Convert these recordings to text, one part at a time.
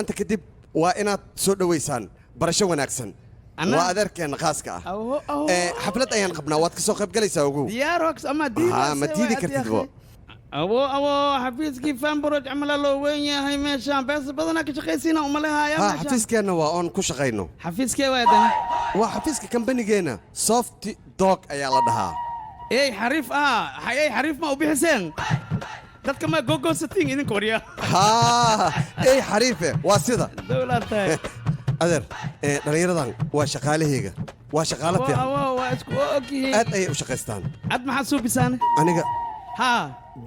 أنت كدب وأنا سود ويسان برشة وناكسن وأدرك خاصك حفلة أيام قبنا واتكسو خب جلسة وجو دياروكس أما ديما ما تيجي كرتدو أو حفيزكي فان بروج عمل له وين يا هاي ماشان بس بدنا كشقيسينا وملها يا ماشان حفيزك أنا وأون كوش غينو حفيزكي وين وحفيزك كم بني جينا سوفت دوغ أيالا دها إيه حريف إيه حريف ما أبي حسين dadka ma gogo setting idin koriya إيه حريفة واسدة دولتها أدر dhalinyaradan waa shaqaalahayga waa shaqaale fiican waa isku ogyihiin aad ayay u shaqaystaan ad maxaa suubisaan aniga ha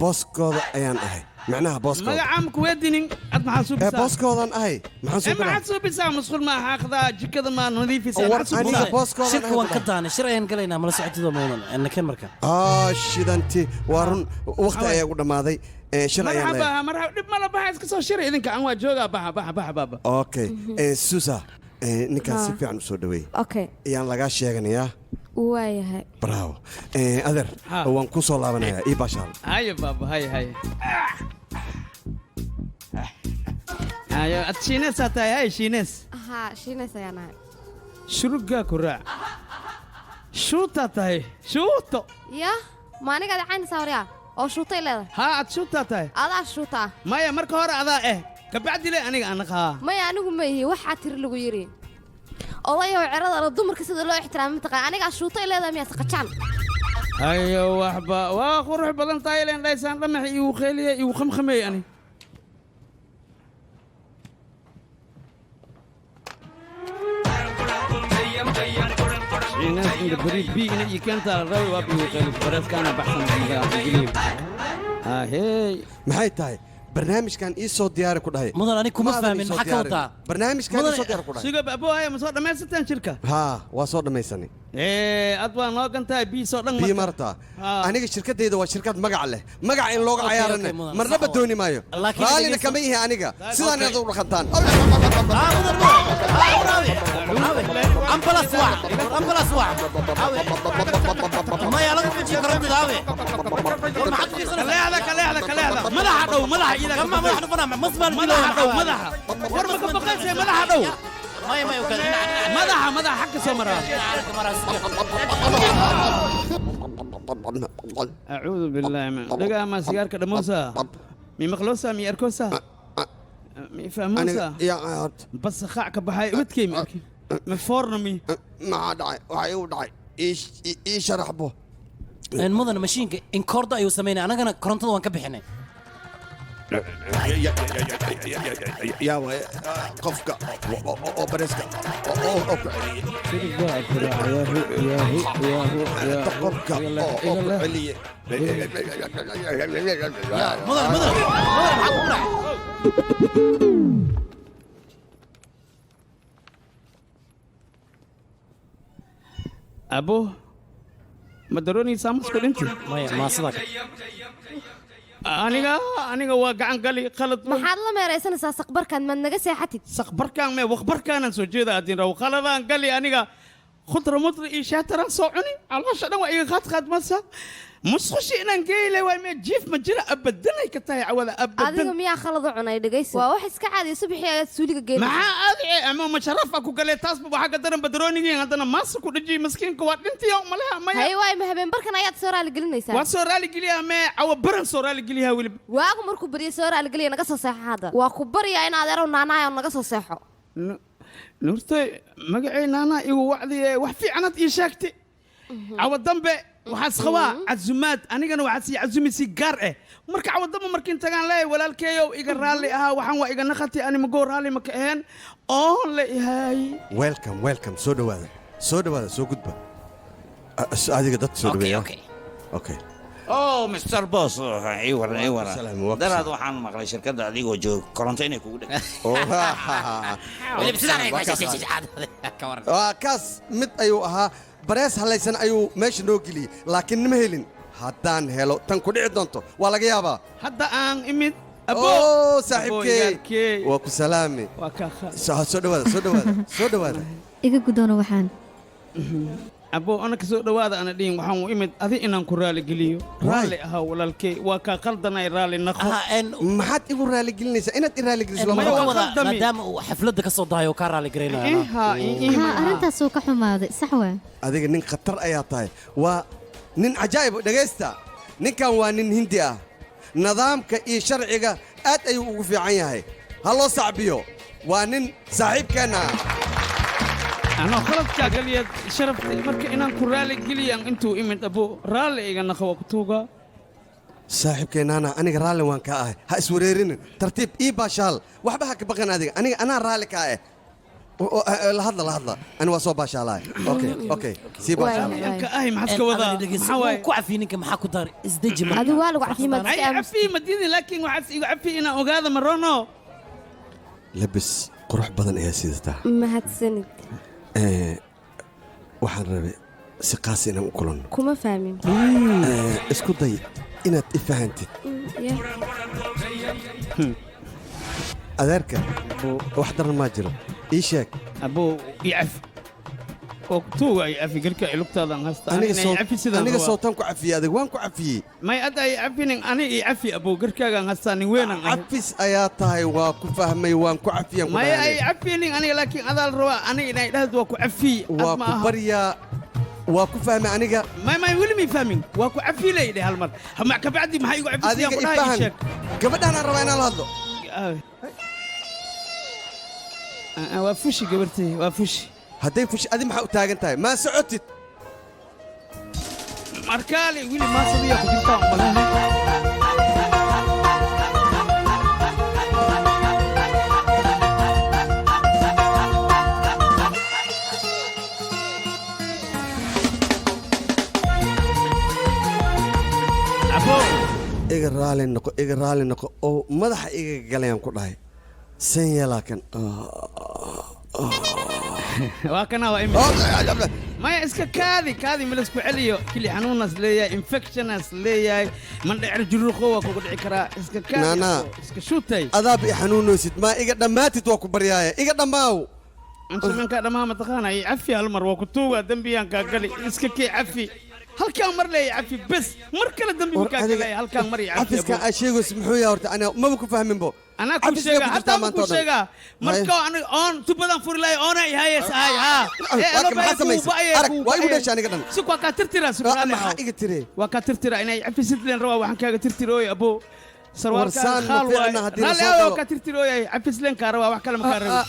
booskooda ayaan ahay macnaha booskooda magacaan ku weedinin ad maxaa suubisaan booskoodan ahay maxaa suubisaan mas'uul ma xaqda jikada ma nadiifisaan aniga booskoodan shirka waan ka daanay shir ayaan galaynaa mala socotida moodan annakeen marka shidanti waa run waqti ayaa ugu dhamaaday shir ayaan leeyahay marhaba dib ma la baxa iska soo shir idinka aan waa joogaa baxa okay susa ninkaan si fiican u soo dhaweey okay ayaan laga sheeganayaa waayahay bravo adeer waan ku soo laabanayaa ii bashaal haye baaba haye haye ad shiines tahay haye shiines ha shiines ayaan ahay shurugaa ku raac shuuta tahay shuuto ya ma aniga cayn sawriya oo shuutay leedahay ha ad shuuta tahay adaa shuuta maya marka hore adaa kabacdi le aniga anaqa maya anigu ma yihi waxaa tiri lagu yiri odayow cirada dumarka sida loo ixtiraamo taqaan aniga shuutay leedahay miyaa saqajaan ayo waxba waa qurux badan tahay leen dhaysaan dhamax iyo qeeliye iyo khamkhamay ani الناس عند بريد بي إن يكنت على الرأي وابي وقلب بريد كان بحثا من هاي maxay tahay barnaamijkan ii soo diyaari ku dhahay mudan ani kuma fahmin maxaa ka wadaa barnaamijkan ii soo diyaari ku dhahay siga abo ay ma soo dhamaysataan shirka waa soo dhamaysanay ad waa noo gantahay bii soo dhan bii marta aniga shirkadayda waa shirkad magac leh magac in looga cayaarana marnaba dooni maayo raalina kama yihi aniga sidaan inaad u dhaqantaan امبلاس واحد ما يلا تجي كرنت داوي كلا مدح دو مدح إذا كم مدح نفنا مصبر مدح ورمك بقيت مدح دو ما يوكل مدح حق سمرة أعوذ بالله من دقا ما سيارك دموسا مي مخلوصا مي أركوسا مي فهموسا بس خاعك بحي وتكي مفورنمي ما داعي وحي وداعي ايش رحبه المدن ماشينك ان كوردا ايو سمينا انا كورنتو وان كبخنay يا قفك او بريسكا أبو مدروني سامس كلنتي ما صدق أنا واقعن قالي خلط ما حد لما يريسنا سقبر كان من نجس يا حتى سقبر كان ما وخبر كان سجيدا أدين رو خلطان قالي أنا خضر مطر إيشاترا صعني على شأنه وإيه خد مسا مسخشي إن نجيله وما جيف مجرى أبدنا كتاي عوض أبدنا هذا ميا خلط عنا يدقيس وواحد سكعد يصبح يا سولي جيل مع هذه أما مشرف أكو قال تاسب وحاجة درن بدروني عندنا ماس كل جي مسكين كوات أنت يوم ملها ما هاي واي مهبين بركنا يا صورة لقلنا يسار وصورة لقليها ما أو برن صورة لقليها ويل واقو مركو بري صورة لقليها نقص صح هذا واكبر يا أنا هذا ونانا نقص صحة نورتي مقعي نانا إيو وعدي وحفي عنات إيشاكتي عوض دنبه waxaad qabaa azumaad anigana waxaad sii azumi si gaar ah marka wadamo markiin tagaan leey walaalkeeyo iga raali aha waxaan waa iga naqati ani ma goor raali ma ka ahayn oo leeyahay welcome soo dhawaada soo gudba adiga dad soo dhaweeya okay Mr. Boss ايوه daraad waxaan maqlay shirkadda adigoo joog koronto inay kugu dhigto kaas mid ayuu ahaa barees halaysan ayuu meesha noo geliyey laakiin nima helin haddaan helo tan ku dhici doonto waa laga yaabaa hadda aan imid saaxiibkey waa ku salaami soo dhawaada iga gudoono waxaan أبو أنا كسو دوادا أنا دين وحن وإمد أذي إن أنكو رالي قليو رالي أهو والالكي وكا قلدنا رالي نخو ما حد يقول رالي قلنيسا إنت رالي قلنيسا ما هو ما دام حفلتك كسو دايو كارالي قرينا ها أنت سوق حماضي صحوة هذيك نين خطر أياتاي ونين عجائب دقيستا نين كان وانين هندي نظامك إيه شرعيك أت أيوه في عينها هلو صعبيو وانين صاحب كان أنا خلطك قال لي شرف مرك إن أنكو رالي قلي أنتو إمد أبو رالي إيغا نخو كتوغا صاحب كان أنا رالي وان كاه ها اسوريرين ترتيب إيه باشال وحبها كبقنا هذيك أنا رالي كاه لحظة أنا وصو باشالاي أوكي سي باشال كأهي محسك وضع محاوي كوعفينك محاكو دار ازدج هذا والو عفي ما أي عفي مديني لكن وحس عفي إنا أغاذا مرونو لبس قروح بدن يا سيدتا ما هتسند waxaan rabay si qaas inaan u kulanno kuma fahmin isku day inaad i fahantid adeerka wax daran ma jiro ii sheeg abuu icafi oo tuuga icafi galka ilugtaadan hasta aniga sootan ku cafiyey adag waan ku cafiyey may adda icafinin ani icafi abuu garkaagan hastaa nin weynan cafis ayaa tahay waa ku fahmay waan ku cafiyan may ay cafinin aniga laakiin adaal rabaa aniga inay dhahdo waa ku cafiye waa ku baryaa waa ku fahmay aniga may weli mi fahmin waa ku cafiye leeyahay hal mar hama ka bacdi maxay igu cafisiyaan ku dhahay sheeg gabadhaan aan rabaa inaan la hadlo waa fushi gabartay waa fushi hadday fushi adi maxaa u taagan tahay maa socotid markaale wili maa sadiya ku jirtaa malaha iga raali noqo oo madaxa iga galayaan ku dhahay san yeelaakan waa kana waa maya iska kaadi milasku celiyo kili xanuunas leeyahay infectionas leeyahay mandhacir juruuqo waa kugu dhici karaa iska kaadi iska shuutay adaab i xanuunoosid maa iga dhammaatid waa ku baryaaya iga dhammaaw inta minkaa dhammaa mataqaana i cafi hal mar waa ku tuugaa dembiyaan kaa gali iska kii cafi halkaan mar leeyahay cafi bes mar kale dambi kaa galaya halkaan mar cafi cafiskan aad sheegayso muxuu yahay horta ana maba ku fahminbo أنا كل شيء حتى كل شيء مركو أنا أون تبدأ فرلاي أنا هاي ساي ها أنا بقى أرك وايد ليش أنا كده سك وكاتر ترى سك أنا حقيقة ترى وكاتر ترى أنا في ستين روا وحن كذا ترى يا أبو سروال خال لا وكاتر ترى يا عفيس لين كاروا وحكلم كاروا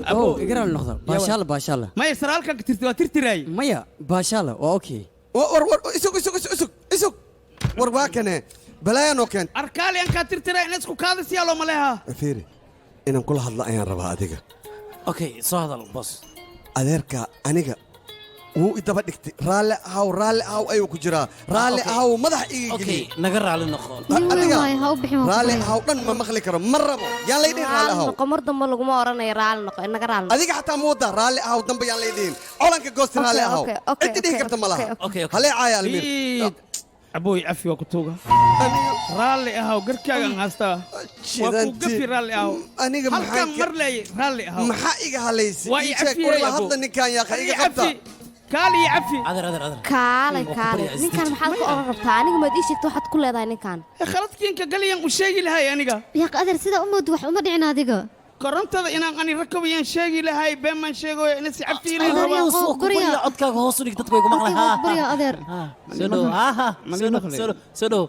أبو إقرأ النقطة باشالة ما يسرال كان ترى ما يا باشالة أوكي ور اسوق warwaakane balaayano keen arkaali aan ka tirtiray in isku kaadis yaalo maleha fiiri inaan kula hadla ayaan rabaa adiga okay soo hadal boss adeerka aniga wuu idaba dhigtay raalle ahaw ayuu ku jiraa raalle ahaw madax iga okay naga raali noqo adiga raalle ahaw dhan ma maqli karo ma rabo yaan lay dhihin raalle ahaw qomar dambe laguma oranayo raalle noqo inaga raalle adiga xataa mooda raalle ahaw dambe yaan lay dhihin colanka goosta raalle ahaw inta dhihi karta malaha halee caaya almir أبوي عفي وكتوغا رالي أهو قركاغا هاستا وكو قفي رالي أهو أنيقا هل كان مرلي رالي أهو محايقا هاليسي واي عفي يا أبو نكان يا أخي عفي كالي عفي عذر كالي نكان محاك أرغبتا أنيقا ما ديشك توحد كل هذا نكان خلط كينك قالي ين وشيقي لهاي أنيقا يا قادر سيدا أمود وح أمود عنا ديقا korontada inaan ani rakabayaan sheegi lahay been man sheego in si cafiilay guriga codkaaga hoos u dhig dadku way ku maqlaan guriga adeer soo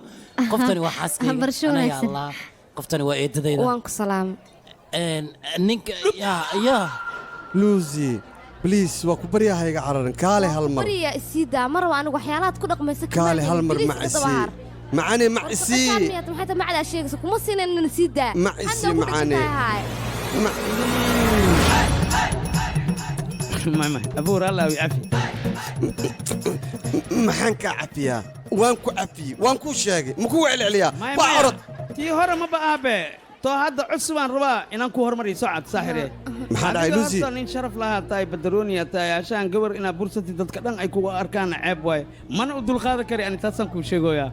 qoftani waa xaaskayga ya allah qoftani waa eedadayda waan ku salaam ninka ya luusi بليز واكو بريا هاي عررن كالي هالمر بريا السيدة مرة وأنا وحيالات كل قميص كالي هالمر مع السي معاني مع السي حتى ما على شيء كم سنة نسيدة مع السي معاني ما أبو رالله ويعفي محنك عفيا وانكو عفي وانكو شاقي مكو عليا بعرض تي هرا ما بقى تو هذا عصبان ربا إن كو هرمري ساعد ساحرة محل عيلوزي أصلاً إن شرف لها تاي بدروني تاي عشان قبر إن بورصة تتكلم أي كو أركان عيب واي ما نقول هذا كري أنا تسمع شيء جويا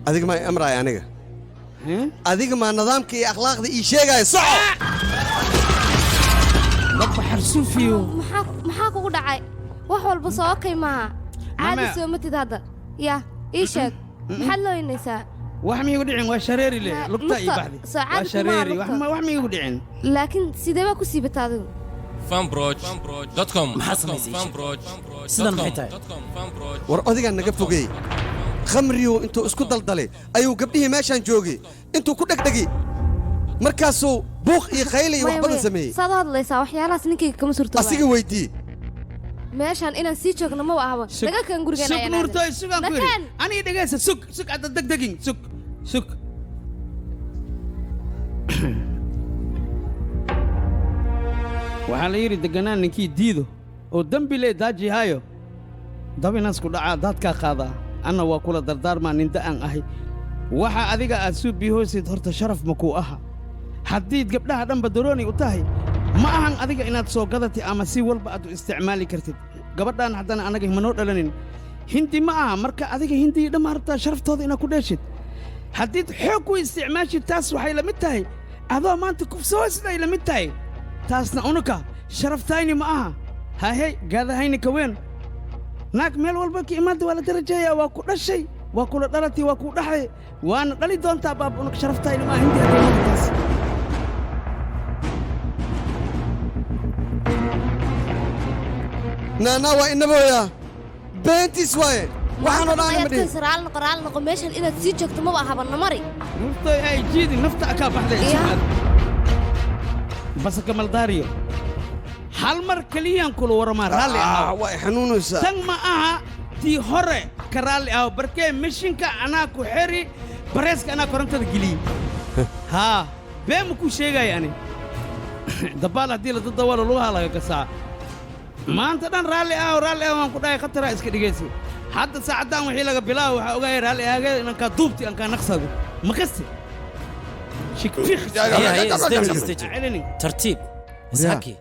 أديك ما أمر يعني أديك ما نظامك أخلاق ذي شيء جاي صح رب حرسون فيه محاك ودعي wax walba soo okay maaha caadi Mama. soo matid hadda ya ii sheeg maxaad loo inaysaa wax miigu dhicin waa shareeri le Ma- lugta ii lugta, baxday soo waa caadi shareeri kuma wax lugta. wax miigu dhicin laakiin sidee baa ku siibata adigu fanbroj.com maxaa samaysay sidan maxay tahay war odigaan naga fogey khamriyu intuu isku daldalay ayuu gabdhihii meeshaan joogay intuu ku dhegdhegi markaasuu buuq iyo khayli iyo wax badan sameeyey saad u hadlaysaa waxyaalahaas ninkayga kama surto asiga weydii meeshaan inaan sii joogno ma ahaba naga kan gurigeena sug nuurtooy sugaan ku yidhi aniga dhegeysa sug sug hadda degdegin sug sug waxaa la yidhi deganaan ninkii diido oo dembi lee daajihaayo dab inaasku dhacaa daadkaa qaadaa anna waa kula dardaarmaa nin da'an ahay waxa adiga aad suu bihoosid horta sharaf ma kuu aha haddiid gabdhaha dhanba darooni u tahay ma ahan adiga inaad soo gadatid ama si walba aad u isticmaali kartid gabadhaan haddana annaga manoo dhalanin hindi ma aha marka adiga hindii dhamma rabtaa sharaftooda inaad ku dheeshid haddiid xoog ku isticmaashid taas waxay la mid tahay adoo maanta kufsoo siday la mid tahay taasna unuka sharaftayni ma aha hahey gaadahayni ka weyn naag meel walba ka imaanta waa la darajeeyaa waa ku dhashay waa kula dhalatay waa kuu dhaxay waana dhali doontaa baab unuka sharaftayni ma aha hindi haddii taas naanaa waa inabooya beentiis waaye waxaanoo dhan ma dhihin raal noqo meeshaan inaad sii joogto maba ahaba namari nuurtooy ay jiidi nafta kaa baxday Iya. basaka maldaariyo hal mar keliyaan kula waramaa raalli ahaa waa i xanuunaysaa tan ma aha tii hore ka raalli aho barkee mishinka anaa ku xeri bareeska anaa korontada geliyey haa bee ma kuu sheegaya ani dabaal haddii la dadawaalo lugaha laga gasaa maanta dhan raalli aho waan ku dhahay khataraa iska dhigaysa hadda saacaddaan wixii laga bilaabo waxaa ogaaya raalli ahaageeda inankaa duubti ankaa naqsado ma qasti shikfiiqcelinin tartiib isxaki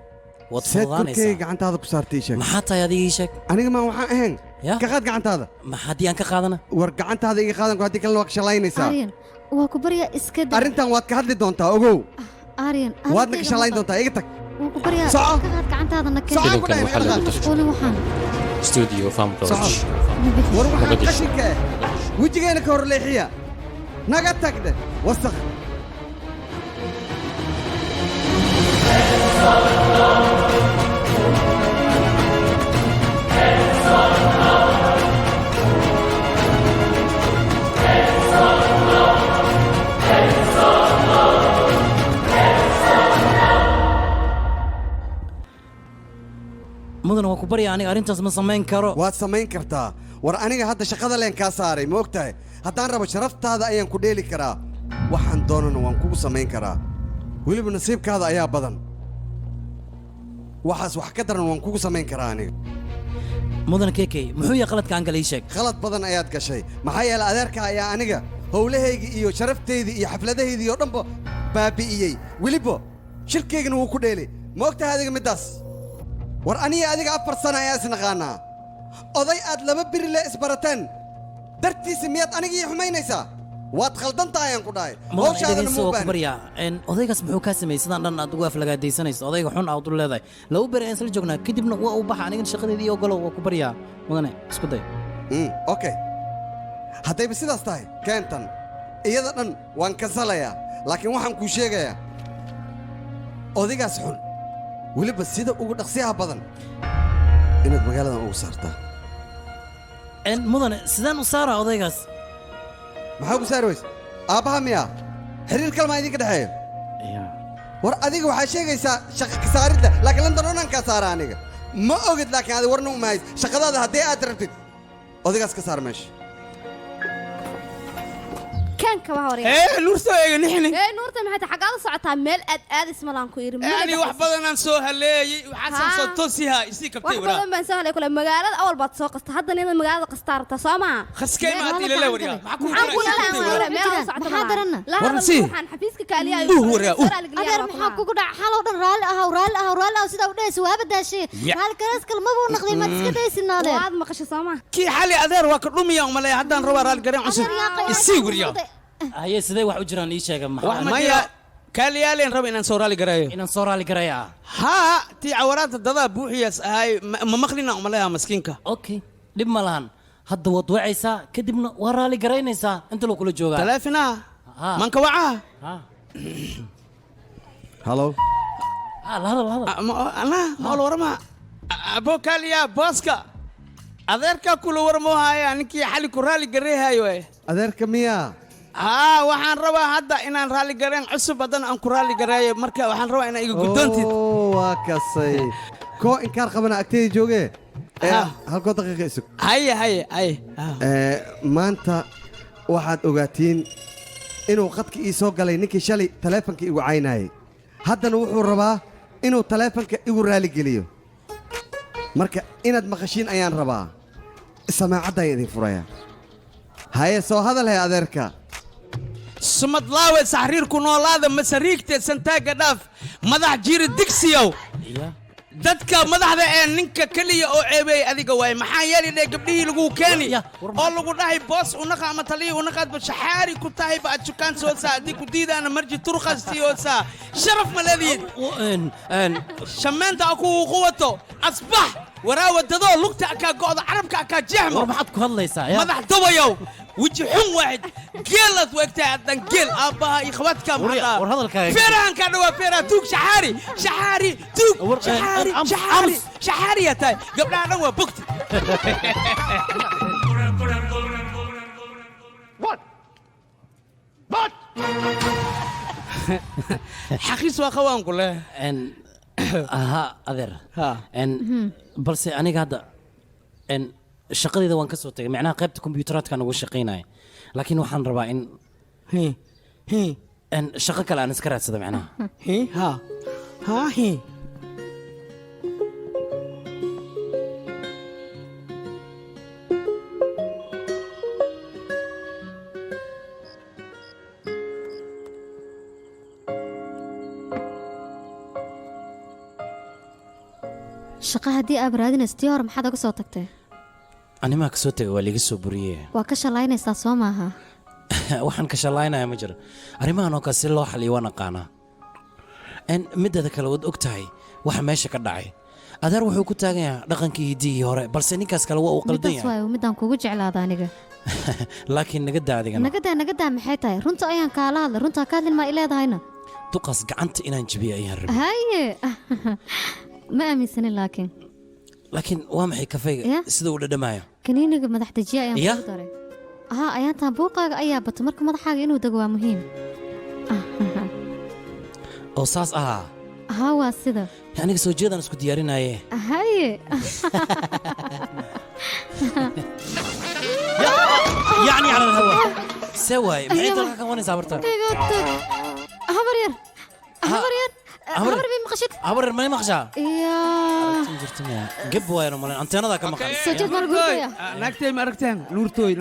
waad seed korkeyga fududaanaysaa gacantaada ku saartay ii sheeg maxaa tahay adiga ii sheeg aniga maan waxaan ahayn Ya? ka qaad gacantaada ma haddii aan ka qaadana war gacantaada iga qaadan haddii kalena waa ka shalaynaysaa aryan waa ku baryaa iska da arrintan waad ka hadli doontaa ogow aryan waadna ka shalayn doontaa iga tag waa ku baryaa Soco. ka qaad gacantaada na keen Soco ku dhahay waxaa lagu mashquulin waxaan studio fanbroj war waxaan qashinka eh wejigeena ka hor leexiya naga tagde wasakh mudan waa ku baryaa aniga arrintaas ma samayn karo waad samayn kartaa war aniga hadda shaqada leen kaa saaray ma og tahay haddaan rabo sharaftaada ayaan ku dheeli karaa waxaan doonana waan kugu samayn karaa weliba nasiibkaada ayaa badan waxaas wax ka daran waan kugu samayn karaa aniga mudan keekey muxuu yahay qaladka aan kale ii sheeg khalad badan ayaad gashay maxaa yeelay adeerka ayaa aniga howlahaygii iyo sharaftaydii iyo xafladahaydii oo dhanba baabi'iyey weliba shirkaygana wuu ku dheeli ma og tahay adiga middaas war aniga adiga 4 sana ayaa isnaqaanaa oday aad 2 biri le isbarateen dartiisa miyaad aniga ii xumaynaysaa waad khaldan tahay aan ku dhahay hawshaadana mudan muu waa ku baahan baryaa odaygaas muxuu kaa sameeyey sidaan dhan aad ugu aflagaadaysanayso odayga xun aad u leedahay lagu beri aan isla joognaa kadibna waa u baxa anigana shaqadeedii ogolow waa ku baryaa mudane isku day okay haddayba sidaas tahay keentan iyada dhan waan kasalayaa laakiin waxaan kuu sheegayaa odaygaas xun weliba sida ugu dhaqsiyaha badan inaad magaaladan ugu saartaa mudane sidaan u saaraa odaygaas maxaa ku saari weyse aabbaha miyaa xiriir kalmaa idinka dhexeeyo war adiga waxaa sheegaysaa shaqa ka saaridda laakiin landan onan kaa saara aniga ma ogid laakiin adi warna umahays shaqadaada haddii aad rabtid odaygaas ka saar meesha كان كما هوري ee nuurta eega nixni ايه نورتا ما حتى حقا سocota meel aad aadis malan ku yiri yani wax badan aan soo haleeyay waxaan soo toosiha isii kabtay wax wara badan baan soo halay kula magaalada awal baad soo qasta hadda inay magaalada qastaarta Soomaa khaskay ma aad ila wariya maxaan ku leeyahay meel socota maxaa daranna la Waran sii. waxaan xafiiska kaaliya adeer maxaa kugu dhac xaloo dhan raalli ah sida u dhayso waaba daashay Ya. hal karaas kale maba u naqday ma iska daysinaadeen waad maqashay Soomaa kii xali adeer waa ka dhumiya umaleeya haddaan rabaa raal garan cusub isii wariya haye sidee wax u jiraan ii sheega wax maya kaaliyaaleen raba inaan soo raali gareeyo inaan soo raali garaya haa tii cawaraadda dadaa buuxiyaas ahay ma maqlina umaleeyaa maskiinka okay dhib ma lahan hadda waad wacaysaa kadibna waa raali garaynaysaa inta loo kula joogaa taleefinaha manka wacaha halo ana maal warama abo kaaliya booska adeerka kula warmoo haya ninkii xali ku raali gareehayo adeerka miya waxaan rabaa hadda inaan raali gareen cusub haddana aan ku raali gareeyo marka waxaan rabaa inaan iga guddoontid waa kasay koo inkaar qabana agteeda jooge halkoo daqiiqa isug haye maanta waxaad ogaatiin inuu qadka ii soo galay ninkii shalay taleefanka igu caynayay haddana wuxuu rabaa inuu taleefanka igu raaligeliyo marka inaad maqashiin ayaan rabaa samaacaddan idin furaya haye soo hadal he adeerka sumadlaawe saxriirku noolaada masariigteed santaaga dhaaf madax jiiri digsiyow dadka madaxda ee ninka keliya oo ceebeeyey adiga waaye maxaa yeeli dhe gabdhihii lagu keeni oo lagu dhahay boos unaqa ama taliya unaqaadba shaxaari ku tahay ba aad jukaan soosaa haddii ku diidaana marji turqastiyoosaa sharaf ma leedihiin shammeenta aku quwato asbax waraawadadoo lugta akaa go'da carabka akaa jeexmo war maxaad ku hadlaysaa madax dubayow weji xun waaxid geelaad waagtahay addan geel aabbaha iyo khawaadka war hadalkaaga feerahan kaa dhawaa feeraha tuug shaxaari tuug shaxaari yaa tahay gabdhaha dhan waa bogti xaqiis waa qawaanku leh aha adeer balse aniga hadda shaqadayda waan ka soo tagay macnaha qaybta kombiyuutaraadkaan uga shaqaynaya laakiin waxaan rabaa in shaqo kale aan iska raadsado macnaha shaqa haddii aad raadinayso tii hore maxaad uga soo tagtay animaa ka soo tagay waa liiga soo buriyey waa ka shalaynaysaa soo maaha waxaan ka shalaynaya ma jiro arrimahan oo kale si loo xaliyo waan aqaanaa mideeda kale waad og tahay waxa meesha ka dhacay adeer wuxuu ku taagan yahay dhaqankii hidigii hore balse ninkaas kale waa uu qaldan yahay waayo midaan kugu jeclaada aniga laakiin naga daa adigana nagadaa maxay tahay runta ayaan kaala hadlay runtaa ka hadlin maa ileedahayna duqaas gacanta inaan jabiyo ayaan rabay haye ma aaminsanin laakiin waa maxay kafayga sida uu dhadhamaayo kaniiniga madax dejiya ayaan kugu daray ayaantaan buuqaaga ayaa bato marka madaxaaga inuu dego waa muhiim oo saas waa sida aniga soo jeedaan isku diyaarinaye haye يعني على الهواء سواي maxay dalka ka wanaysaa barta habar yar habar bi maqashid habar ma maqashaa yaa jirtana gab waayno malan anteenada ka maqan sajad mal gurtaya naagtay ma aragteen nuurtooy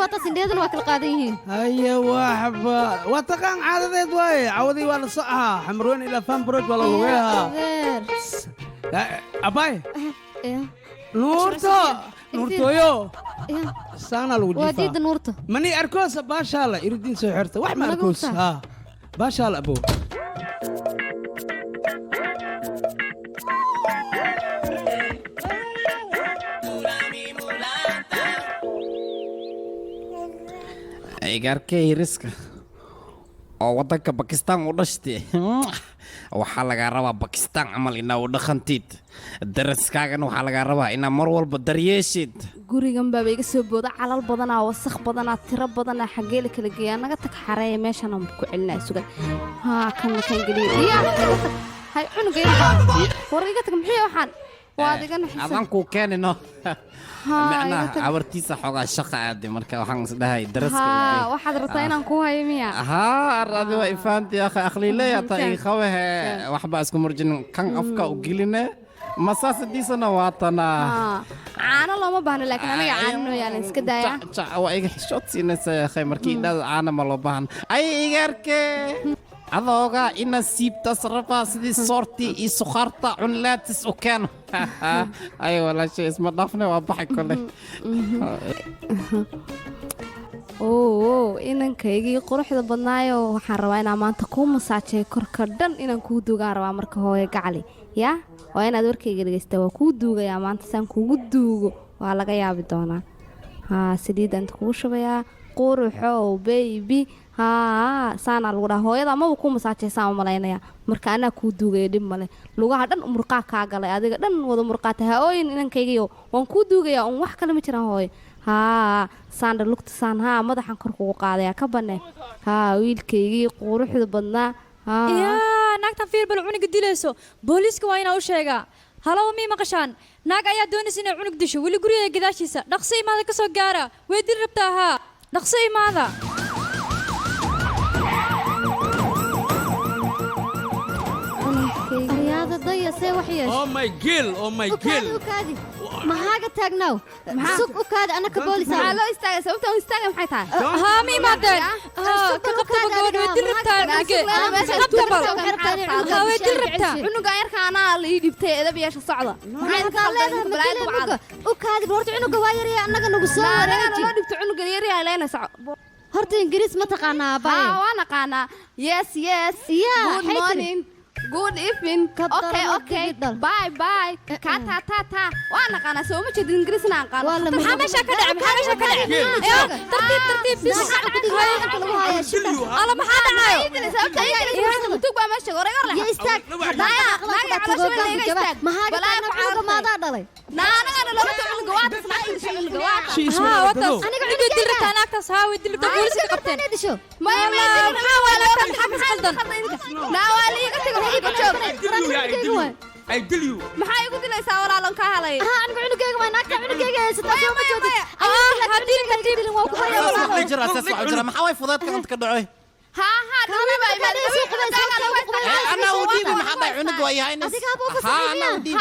waa tasindeedan waa kala qaadan yihiin haye waxba waa taqaan caadadeed waaye cawadii waa la soo ahaa xamroon ilaa fanbroj waa la lugeeyaa abay nuurtooyo saana lagu jiifaa waa diida nuurta mani arkoosa baashaala iridin soo xirta wax ma arkoos baashaala abo igaarkay riska oo waddanka bakistaan u dhashtay waxaa lagaa rabaa bakistaan camal inaa u dhaqantid daraskaagana waxaa lagaa rabaa inaa mar walba daryeeshid gurigan baaba iga soo booda calal badanaa wasakh badanaa tiro badanaa xaggee la kala geeyaa naga tag xareeya meeshan aan ku celinaa sugan kan geliya hay cunugay war iga tag muxuu waxaan waad iga naxsan adaan kuu keenino macnaha cawartiisa xoogaa shaqa aade marka waxaan isdhahay daraska waxaad rabtaa inaan ku hayo miya aradi waa ifaanti akhi akhliileya ta ii qabahe waxba isku murjinin kan afka u geline masaasadiisana waa tanaa caano looma baahno laakiin aniga caano yaalan iska daaya waa iga xishood siinaysa akhay markii idhaada caano ma loo baahan ay igaarke adooga ina siibtas rabaa sidii soortii iyo sukhaarta cunlaatis u keeno ay walaashay isma dhaafne waa baxay kole oo inankaygii quruxda badnaayo waxaan rabaa inaan maanta kuu masaajeeyo korka dhan inaan kuu duugaan rabaa marka hooyo gacali yaa waa inaad warkayga dhegaysta waa kuu duugayaa maanta saan kugu duugo waa laga yaabi doonaa haa saliidaan kugu shubayaa quruxow baby haa saanaa lagu dhaha hooyada amaba kuu masaajeysaan u malaynaya marka anaa kuu duugaya dhib male lugaha dhan murqaa kaa galay adiga dhan wada murqaata ha-ooyin inankaygiyo waan kuu duugayaa un wax kale ma jiraan hooyo haa saandha lugta saan haa madaxan kor kugu qaadayaa ka banne haa wiilkaygii quruxda badnaa yaa naagtan fiirbal cunuga dilayso booliiska waa inaa u sheegaa halow mii maqashaan naag ayaa doonaysa inay cunug disho weli gurigeeda gadaashiisa dhaqso imaada ka soo gaara way dil rabtaa haa dhaqso imaada aryaada daya see wax yeesha oh my god maxaaga taagnaw sug u kaadi anaka booliisa maxaa loo istaagay sababta u istaagay maxay tahay haa ma imaadeen ka qabtaba gabadha way dil rabtaa cunuga way dil rabtaa cunuga yarka anaa la ii dhibtay edab yeesha socda u kaadi horta cunuga waa yaraya annaga nagu soo wareeji loo dhibto cunuga yaryaa leena soco horta ingiriis ma taqaanaa aabbaye waa naqaanaa yes good morning good evening okay bye ka ta waa naqaanaa soo ma jeedin ingiriisna aan qaano maxaa meesha ka dhacay tartiib ala maxaa dhacayo tug baa meesha hore gar leh ya istaag maadaa dhalay naanaga loo cunuga waa cunuga waa aniga cunuga dil rabtaa naagtaas haa way dil rabtaa booliiska qabteen maya maxaa waa laagtan maxaa qaldan waa liiga tago I tell you maxaa igu dilaysaa walaalan ka halay aniga cunugayga waa naagta cunugayga haysataa soo ma joogtid maxaa way fudaadka inta ka dhacoy ها أنا وديبي محبة عنق وياينس ها أنا وديبي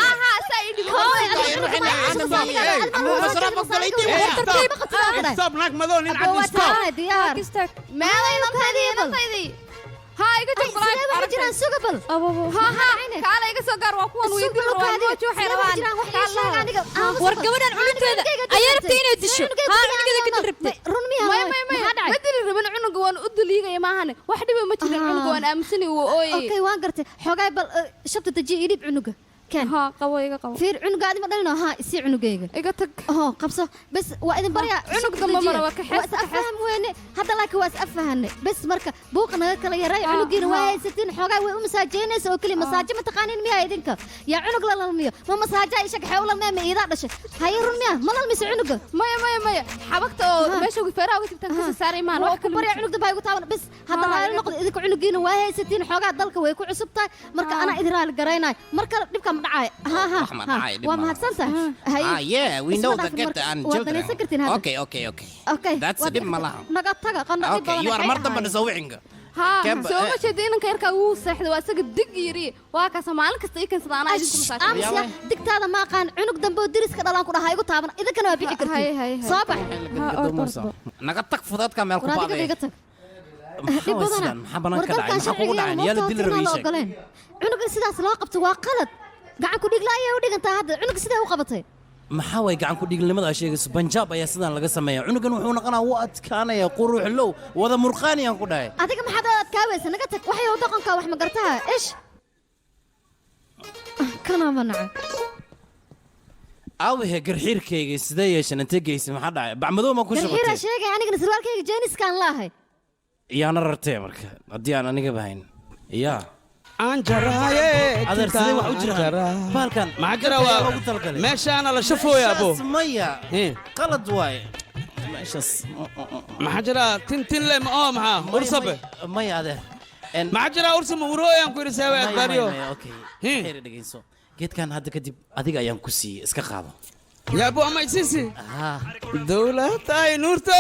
مصرفك كليتي stop ناك مدون نلعب stop ما هذه هاي قلت لك بلاي جيران سوقبل ها كالا iga soo gaar waa kuwan weydin rooboojo waxay rabaan war gabadhan cunugteeda ayaa rabtay inay disho haa cunugeeda ka dil rabtay run miya ma dili rabin cunuga waan u duliigaya maahane wax dhiba ma jirin cunuga waan aaminsanay uu ooyay okay waan gartay xogaay bal shabta taji idib cunuga كان ها قوي قوي فير عنق قاعد ما دلنا ها يصير عنقيقة إيقتك قبصة بس وإذا بريا عنق ضم مرة وكحس أفهم وين هذا لك واس أفهم بس مركا بوقنا كلا يراي عنقين واي ستين حقا ومساجين سو كل مساجين متقانين مياه يدينك يا عنق لا المياه ما مساجا يشك حول المياه إذا دش هاي المياه ما نلمس عنق مايا حبكته ماشي وفرا وكتبت كذا ساري ما نروح بريا عنق دبي وتعاون بس هذا لا نقد إذا عنقين واي ستين حقا ضلك ويكون عصبته مركا أنا إذا رالقرينا مركا نبكم معاي وما هتصلته yeah we know the get and children okay that's the malaha نقطع قناة okay you are مرضى من زوجينك ها سو ما شدين كيركا وو سخد waa saga dig yiri waa ka Soomaali kasta ay kan sadana idinku masaajid digtaada ma qaan cunug dambe diriska dhalaan ku dhahay igu taaban idinkana waa bixi kartay soo bax naga tag fudaadka meel ku baaday maxaa banaan ka dhacay maxaa kugu dhacay yaa la dil rabay cunuga sidaas loo qabto waa qalad gacan ku dhig la ayaa u dhigantaa hadda cunug sidee u qabatay maxaa way gacan ku dhignimada ay sheegayso Punjab ayaa sidaan laga sameeyaa cunugan wuxuu noqonaa uu adkaanaya quruux low wada murqaaniyan ku dhahay adiga maxaad adkaawaysa naga tag waxay u dhaqanka wax ma gartaa ish kana manaca awhe garxiirkayga sidee yeeshan inta geysay maxaa dhacay bacmadow ma ku shaqatay garxiira sheegay anigana sarwaalkayga jeniskan laahay yaana rartay marka haddii aan aniga bahayn yaa anjaraye adeer sidee wax u jira baalkan maxaa jira waa meeshaana la shafooya abo maya qalad waay meeshaas maxaa jira tintin le oo maxaa ursabe maya adeer maxaa jira ursama urooyan ku irisawe aqbariyo heer dhageyso geedkan hadda kadib adiga ayaan ku siiyey iska qaado yaa abo ama isisi dawladday nuurta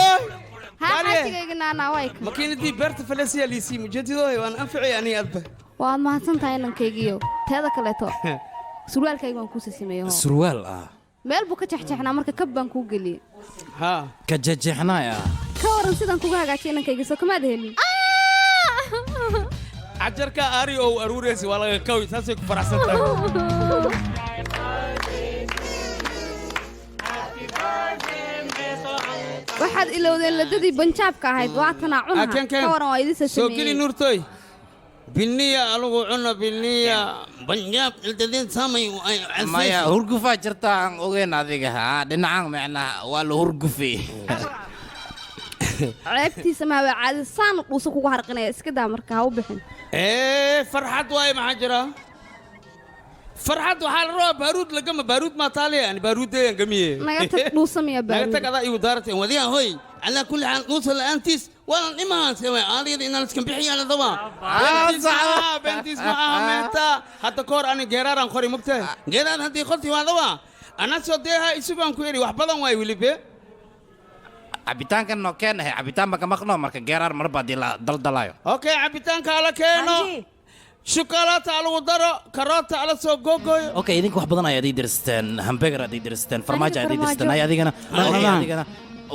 makiinadii beerta falasiya liisii mujeedidooy waan anficay aniga adba waad mahadsantahay inankaygiyo teeda kaleeto surwaalkayga waan kuusa sameeyo surwaal meel buu ka jexjeexnaa marka kab baan kuu geliyey ka jexjeexnaaya ka waran sidaan kuga hagaajiyay inankayga soo kamaad helin cajarka ari oo aruureysi waa laga kawi saasay ku faraxsan tahay waxaad ilowdeen ladadii banjaabka ahayd waatanaa cunaha ka waran waa idin soo geli sameeyey nuurtoy بالنية ألو عنا بالنية بنجاب التدين سامي maya hurgufaa jirta aan ogeyn adiga dhinacaan macnaa waa la hurgufi ceebtiisa maa waa caadi saan dhuusa kugu harqinaya iska daa marka ha u bixin إيه فرحت واي محجرة فرحت وحال روح بارود لقمة بارود ما طالع يعني بارود ده جميل naga tag dhuusa miya نقطة baaruud كذا يودارتين وديها هوي على كل حال نوصل لأنتيس ولا الإيمان سوي عادي إن نسكن بحي على ضمان بنتيس معها متى حتى كور أنا جرار أنا خوري مكتة جرار هدي خلتي ما ضمان أنا صدقها يسوقون كويري وحبضن واي ولي بيه cabitaankan noo keenahay cabitaan baka maqno marka geeraar marba hadii la daldalayo أوكي عبيتان كالا كينو شوكولاتة على ودرة كاروتة على سو جوجوي okay idinka wax badan ayaad ii dirsteen hamburger aad ii dirsteen farmaajo aad ii dirsteen ay adigana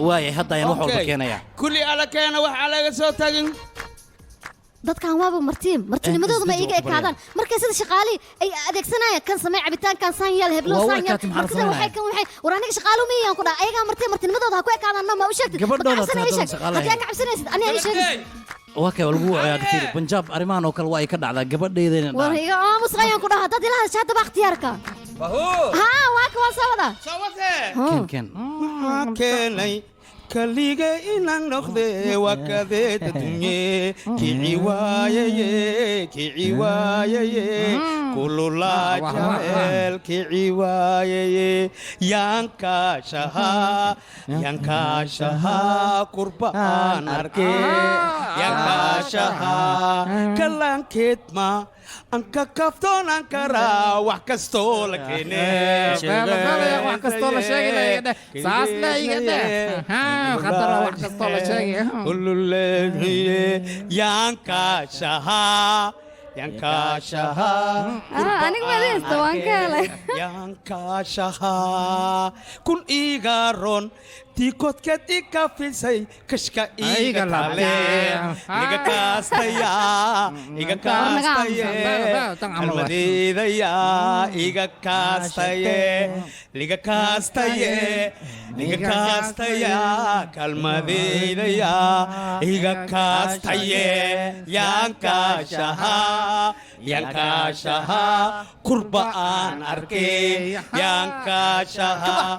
waayay hadda ayaan wax walba keenaya كلي على كينا وح على سو تاجن dadkan waaba martinimadooda ma iiga ekaadaan markay sida shaqaali ay adeegsanayaan kan samee cabitaankan saan yaal heblo saan yaal markada waxay kan waxay war aniga shaqaalo meeyaan ku dhac ayaga martinimadooda ha ku ekaadaan ma u sheegtid gabadhooda hadii ka cabsanaysid aniga ii sheegid waa kay lagu wacayaa tir Punjab arimahan oo kale waa ay ka dhacdaa gabadheedina war iga aamus ayaan ku dhahaa dad ilaha shaada baaqtiyaarka ha waa ka wasawada ken كيني كليجة إن نخذ وكذا تدني كي عواية كي عواية كل لا جهل كي عواية يانكا شها قربان أركي يانكا شها كلام كتما أنك كفتون أنكرا وحكستو لكني wax kastoo la sheegay saas la igada خطر wax kastoo la sheegay كل اللي يانكا شها aniga ma leesto waan ka helay يانكا شها كن إيجارون تيكوت كتيكا في سي كشكا إيجا تالي إيجا كاستيا إيجا كاستيا المديدة يا إيجا كاستيا إيجا كاستيا إيجا كاستيا كالمديدة يا إيجا كاستيا يانكا شها قربان أركي يانكا شها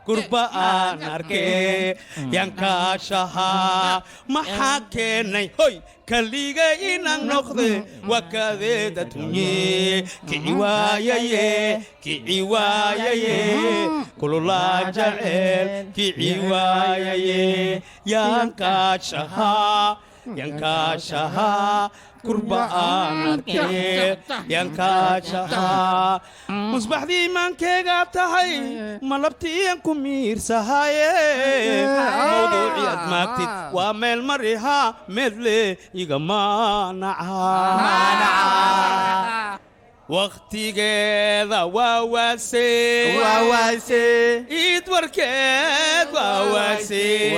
قربان أركي يانكا شها محاكيني هوي كليغا إنان نخذ وكذا تني كي عواية كل لا جعل كي عواية يانكا شها قربان أركي يانكا شها مصباح دي من كيغا تهي ملبتي ينكم مير سهاي موضوعي أدماكتي وميل مريها مثلي يغما نعا وقتي جيدا وواسي إيد وركيد وواسي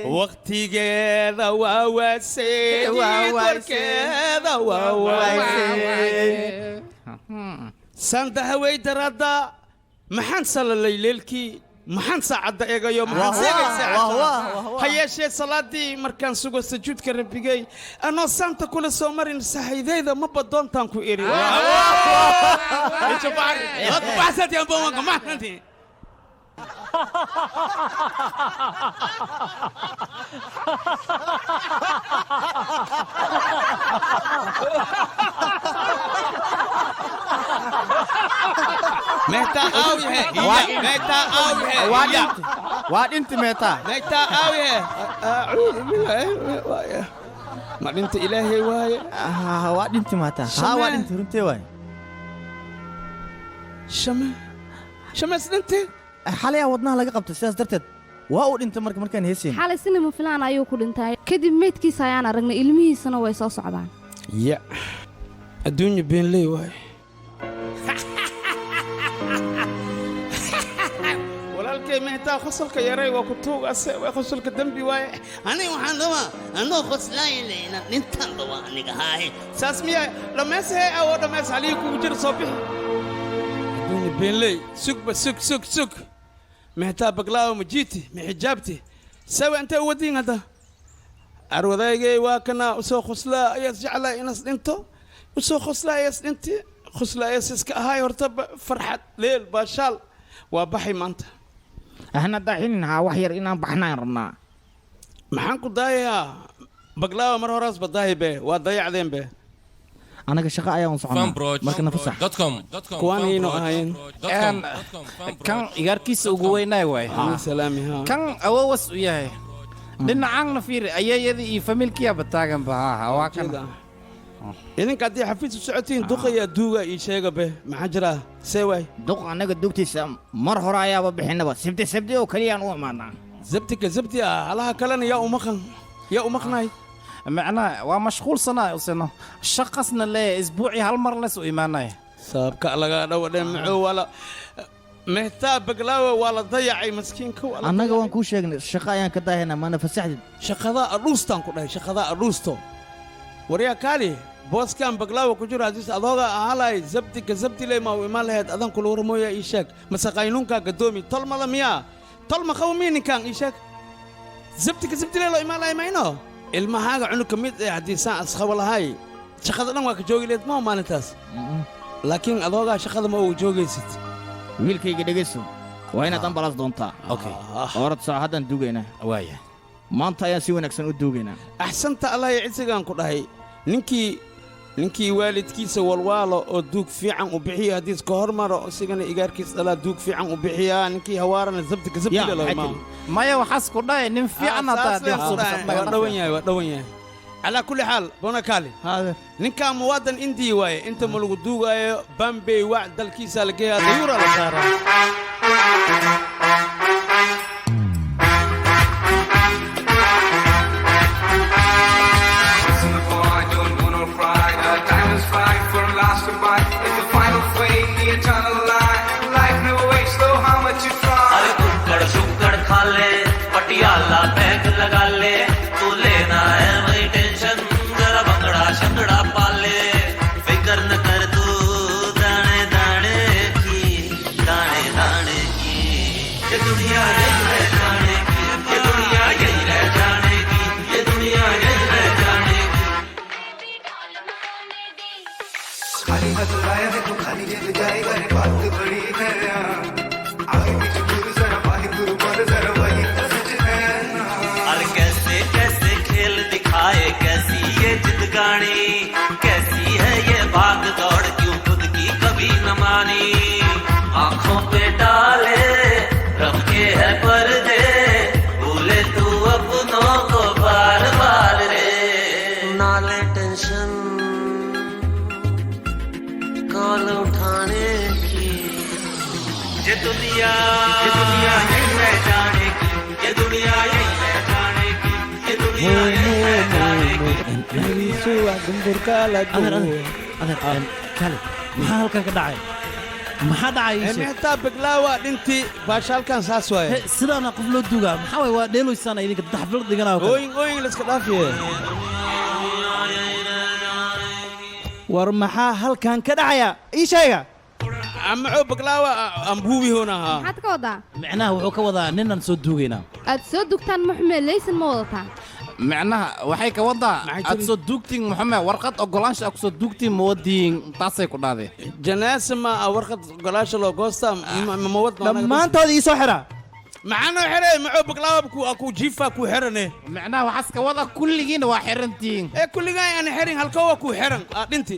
وقتي جيدا وواسي إيد وركيد وواسي سانتا هوي دردا محن صلى الليلكي محن ساعد ايغا يوم محن ساعد هيا شي صلاتي مركان سوغو سجود كربيغي انا سانتا كل سومرين سحيديدا ما بدونتان كو ايري انت بعد باسات يا بوما ما انت مهتا آوي ہے مهتا آوي ہے واد انت مهتا مهتا آوي ہے أعوذ بالله ما انت إلهي واي واد انت مهتا واد انت رنتي واي شمس انت حاليا wadnaha laga qabto sidaas darteed waa uu dhintay markaan heeseen xalay sinima filaan ayuu ku dhintay kadib meedkiisa ayaan aragnay ilmihiisana way soo socdaan ya adduunya been ley waay walaalkay mehtaa qosolka yaray waa ku tuugase waa qosolka dambi waaye aniga waxaan rabaa anoo qoslaaylayna nintan rabaa aniga haahe saas miya dhammeys hee awoo dhammeys halihii kugu jira soo bixi بين سك محتاج بقلاوة مجيتي محجابتي سوي أنت ودين هذا أروذايجي واكنا وسو خسلا يسجعلا ينس انتو وسو خسلا يس انت خسلا يسك هاي ورتب فرحة ليل باشال وبحي مانتا احنا داحين وحير إنا بحنا رنا محنكو دايا بقلاوة مرة راس بداهي به وضيع ذين به أنا كشقة أيام صعنا مركنا فسح كواني نو هاين kan igarkiisa ugu weynay waay سلامي ها kan awowas u yahay dhinacaanna fiir ayayadii iyo familkiyaaba taaganba waa kana idinka haddii xafiis u socotiin duqaya duuga ii sheega be maxaa jira see waay duq annaga dugtiisa mar hore ayaaba bixinaba sabti oo kaliyaan u imaanaa zabti halaha kalena yaa u maqnaay macnaa waa mashquulsanaa useno shaqasna lee isbuucii hal mar les u imaanaya sababka laga dhawadhe muxuu wala mehtaa baglaawa waa la dayacay maskiinka annaga waan kuu sheegnay shaqo ayaan ka daahayna maana fasaxdid shaqadaa adhuustaan ku dhahay shaqadaa adhuusto waryaa kaali booskan baglaawa ku jiro hadiis adooga ahalay zabti le ma u imaan lahayd adan kula warmooya ii sheeg mase qaynuunkaa gadoomi tolmada miyaa tolma qabo miya ninkaan ii sheeg zabti le loo imaan lahay mayno ilmahaaga cunug ka mid ee haddii saan asqabo lahay shaqada dhan waa ka joogi leed maa maalintaas laakiin adoogaa shaqada ma ugu joogaysid wiilkayga dhegayso waa inaad ambalaas doontaa orad saa haddaan duugaynaa waaya maanta ayaan si wanaagsan u duugaynaa axsanta allah iyo cisigaan ku dhahay ninkii waalidkiisa walwaalo oo duug fiican u bixiya haddii iska hormaro isigana igaarkiis dhalaa duug fiican u bixiyaa ninkii hawaarana zabtile loo imaamo maya waxaas ku dhahay nin fiican waa dhawan yahay calaa kulli xaal bonakaali ninkaa muwaadan indii waaye inta ma lagu duugaayo bambey wac dalkiisa la geeyaa dayuura la saaraa Patiala bag लगा ले तू लेना है वही टेंशन जरा भंगड़ा शंगड़ा पाले फिक्र न कर तू दाने दाने की ये दुनिया यही रह जाने की ये दुनिया यही रह जाने की ये दुनिया यही रह जाने की खाली हाथ लाया है तो खाली जेब जाएगा रे बात बड़ी है आगे पीछे गुरु जरा बाही गुरु पर जरा वही कैसे खेल दिखाए कैसी ये जिंदगानी कैसी है ये भाग दौड़ क्यों खुद की कभी न मानी आंखों पे डाले रखे है पर्दे भूले तू अपनों को बार बार रे नाले टेंशन कॉल उठाने की ये दुनिया यही रह जाने की ये दुनिया यही maxaa halkan ka dhacay maxaa dhacay mehtaa baglaawa dhintii baashaalkan saas waaye sidaana qof loo duugaa maxaa waay waa dheeloysaan idinka daxfilad dhiganaa ooyin la iska dhaafiye war maxaa halkan ka dhacaya ii sheega amacoo baglaawa ambuubi hoonahaa maxaad ka wadaa micnaha wuxuu ka wadaa ninaan soo duugaynaa aad soo dugtaan muxmed laysan ma wadataa macnaha waxay ka wadaa aad soo duugtiin muxamed warqad ogolaansha aad kusoo duugtiin ma wadiin taasay ku dhaadeen janaasa ma warqad ogolaansha loo goostaa ma wad dhammaantood ii soo xidha maxaanoo xidhay macoo baglaawa ku jiifa ku xirane macnaha waxaas ka wada kulligiina waa xirantiin kulligaan aan xirin halkoowa ku xiran dhinti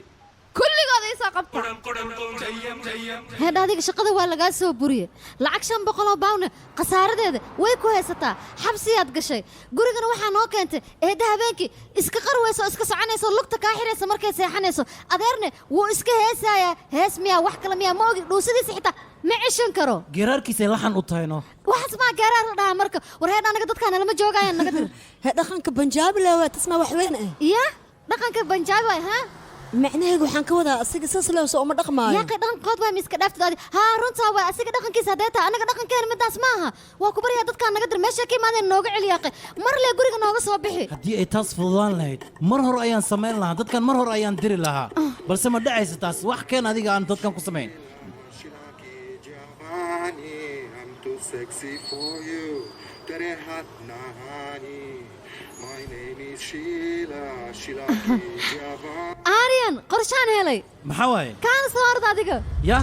kulligooda ii soo qabta heedha adiga shaqada waa lagaa soo buriye lacag 500 oo baawne khasaaradeeda way ku haysataa xabsiyaad gashay gurigana waxaa noo keentay eedda habeenkii iska qarwayso iska soconayso lugta kaa xiraysa markay seexanayso adeerne wuu iska heesayaa hees miyaa wax kale miyaa ma ogi dhuusadiisa xitaa ma ceshan karo geeraarkiisay laxan u tahayno waxaas maa geeraar la dhahaa marka war heedha anaga dadkaana lama joogayaan naga dir dhaqanka banjaabi leewa tasma wax weyn ah iya dhaqanka banjaabi waay ha macnaheedu waxaan ka wadaa asiga saas leeso uma dhaqmaayo yaa dhaqankood waa miska dhaaftay haa runtaa waa asiga dhaqankiisa hadeeta anaga dhaqankeena midaas maaha waa ku bariya dadka naga dir meesha ka imaadeen nooga celiyaaqe mar le guriga nooga soo bixi haddii ay taas fududaan lahayd mar hore ayaan samayn lahaa dadkan mar hore ayaan diri lahaa balse ma dhacaysa taas wax keen adiga aan dadkan ku samayn sexy for you. Tere hat nahani. My name is Sheila. Sheila Kijava. Aryan qorshaan helay maxaa waaye kaan soo arda adiga ya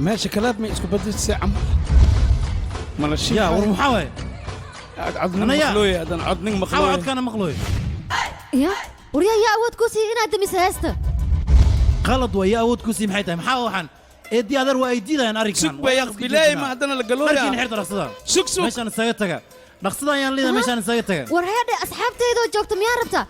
ماشي كلام ما اسكو بدي الساعة مالشي يا والمحاوي عدني مخلوي هذا عدني مخلوي محاوي كان مخلوي يا وريا يا أود كوسي إنا دمي سهسته غلط ويا أود كوسي محيتها محاوي حن إدي هذا وأيدي ذا نارك سك بياخ بلاي ما هذا القلوية لكن حيرت رصدا سك مشان سيتك رصدا يان ليدا مشان سيتك ورهادي أصحابتي إذا جوكت ميا ربتا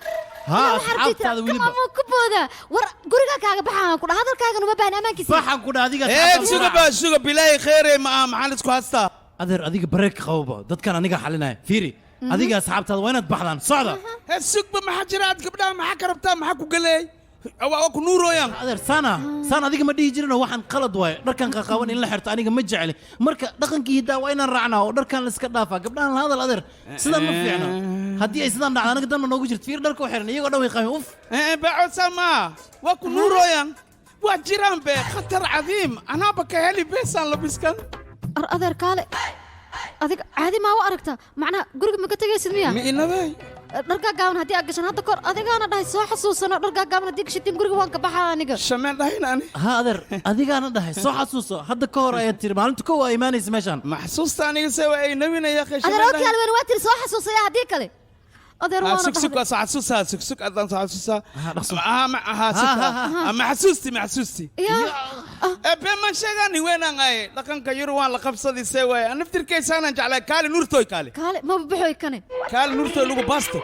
ها أصحابتي هذا ويلبا كبودا ور قرقا كاغا بحان كودا هذا كاغا نما بان أمان كيسي بحان كودا هذيك إيه سوق بلاي خير ما محلسكو هستا أدر هذيك بريك خوبة ضد كان أنيقا حلنا فيري هذيك أصحابتي هذا وين تبحثان صعدة السوق ما حجرات قبلها ما حكربتها ما حكو قلي أو نورو يان أدر سنة هذيك ما دي يجرنا واحد قلد واي دركان قاوان إلا حرت أنيقا مجعلي مركا دقن كيدا وين رعنا ودركان لسكدافا قبلها هذا الأدر سيدان ما فينا هدي أي سيدان دعنا قدام نوجو جرت فير دركو حرنا يقعد دوي قاوي أوف بعد سما وكو نورو يان وجيران به خطر عظيم أنا بكهلي بيسان لبسكن أدر كالي أديك عادي ما هو أركته معنا قرق ما كتجي سلمية مين هذا درجة قامنا هدي أجشان هذا كور أديك أنا ده صح حسوسنا درجة قامنا ديك شتيم قرق وانك بحا نيجا شمال ده هنا ها أدر أديك أنا ده صح حسوسه هذا كور أيتير ما أنت كوا إيماني سمشان محسوس ثاني سوى أي نبينا يا أخي أدر أوكي على وين واتر صح حسوسه يا هديك عليه أدر وانا سك حسوسها سك أدان حسوسها محسوستي يا بما شغاني وين أنا لكن كيروان لقبصدي سوى أنا أفتكر كيس أنا جعله كالي نورتوي كالي ما ببيحوا يكني كالي نورتوي لوجو باستو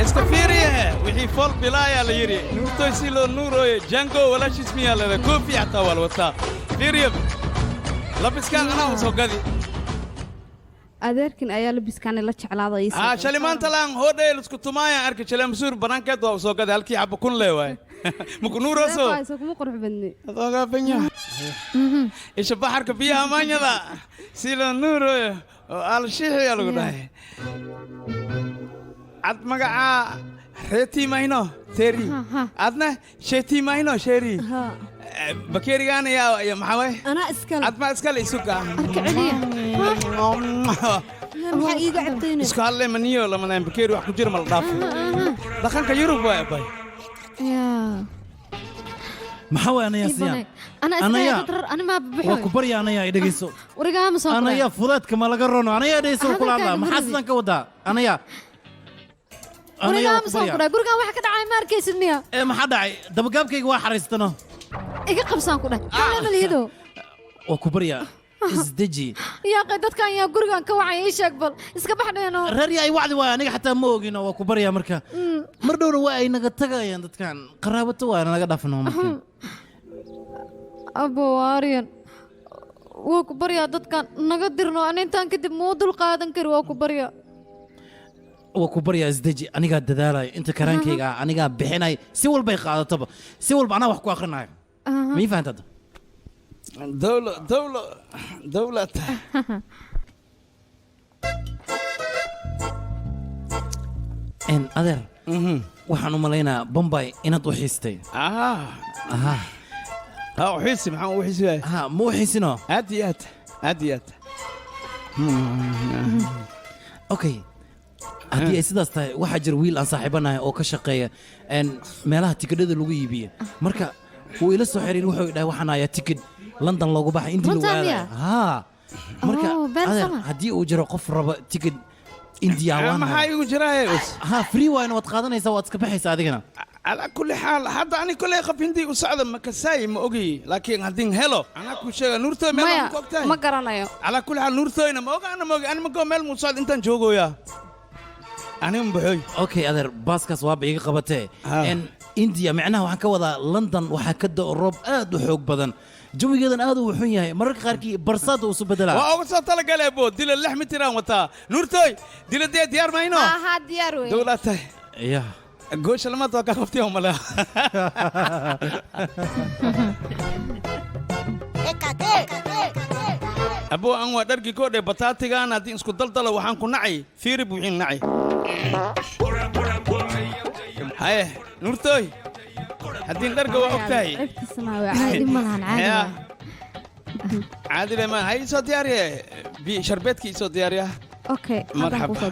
اسكفيريه وحي فول بلايا ليري نورتوي سيلو نورو جانجو ولا شيء اسمه لا كوفي حتى ولا وتا فيريم لبس كان أنا وسوقدي adeerkin ayaa labiskaan la jeclaaday shalay maanta laan hodeel isku tumaaya arkay shalay masuur banaankeed waa soo gaday halkii xabba kun leeyahay mukunuuro soo kuma qurux badni adoga banya isha baharka biyaha maanyada sila nuuro al shiixi lagu dhahay ad magaca reeti mayno teeri adna sheeti mayno sheeri بكيريان يا محاوي أنا إسكال أدمى إسكال يسوقها ما إيجا عبتيني إسكال لي منيو لما نام بكيري وحكو جير مالضاف دخان كيورو باي باي يا محاوي أنا يا سيان أنا يا أنا ما بحوي وكبري أنا يا إدريسو ورجع مصاب أنا يا فضات كما لقرونه أنا يا إدريسو كل الله محسن كودا أنا يا ورجع مصاب ورجع واحد كده عاي ماركيس المياه إيه ما حدا عاي دبقاب كي واحد رستنا إيه قبصان كده كلام الهدو وكبريا إزدجي يا قدرت كان يا قرقان كوعي إيش أقبل إسكبح لنا رري أي وعد وأنا حتى موجنا وكبريا مركا مردور وأي نقطة يا ندت كان قرابته وأنا قد أفنهم أبو واريان وكبريا دت كان نقدرنا أنا إنتان كده مود القادن كر وكبريا وكبريا إزدجي أنا قاعد دذالاي أنت كرانكي أنا قاعد بحناي سوول بيقعد طب سوول بعنا وحكوا آخرنا مين فهمت هذا دولة إن أدر وحنو ملينا بومباي إن توحيستي وحيسي محمد وحيسي مو حيسينو عاديات أوكي haddii ay sidaas tahay waxaa jir wiil aan saaxiibanahay oo ka shaqeeya meelaha tikidhada lagu iibiyo marka wuu ila soo xiriir wuxuu dhahay waxaan ayaa tikid London loogu baxay intii lagu aaday marka haddii uu jiro qof raba tikid India maxaa igu jiraa free wine waad qaadanaysaa waad iska baxaysaa adigana على كل حال حتى أنا كل يخاف عندي وسعد مكساي ما أجي لكن هدين هلو أنا كل شيء نورتو ما قرنا على كل حال نورتو أنا ما أجي أنا ما أجي مساعد أنت نجوجو يا أنا مبحوي أوكي أدر باسكاس واب إيجا قبته إن إنديا معناها وحن كوضع لندن وحكده أوروب آدو حوق بدن جوي جدا آدو وحنيه مرة خاركي برصاد وسبدلا وأول صوت طلق عليه بود دل اللحم تيران وتا نورتوي دل دي ديار ما ينو ها ديار وين دولته يا قوش لما توقع خفتيهم ولا أبو أنو درجي كود بطاطي كان هذين سكوت دلدلة وحن كنعي في ربوعين نعي هاي نورتوي هذين درجة وقتاي عادي ملهن عادي عادي لما هاي صوت دياري بشربتك صوت دياري اوكي مرحبا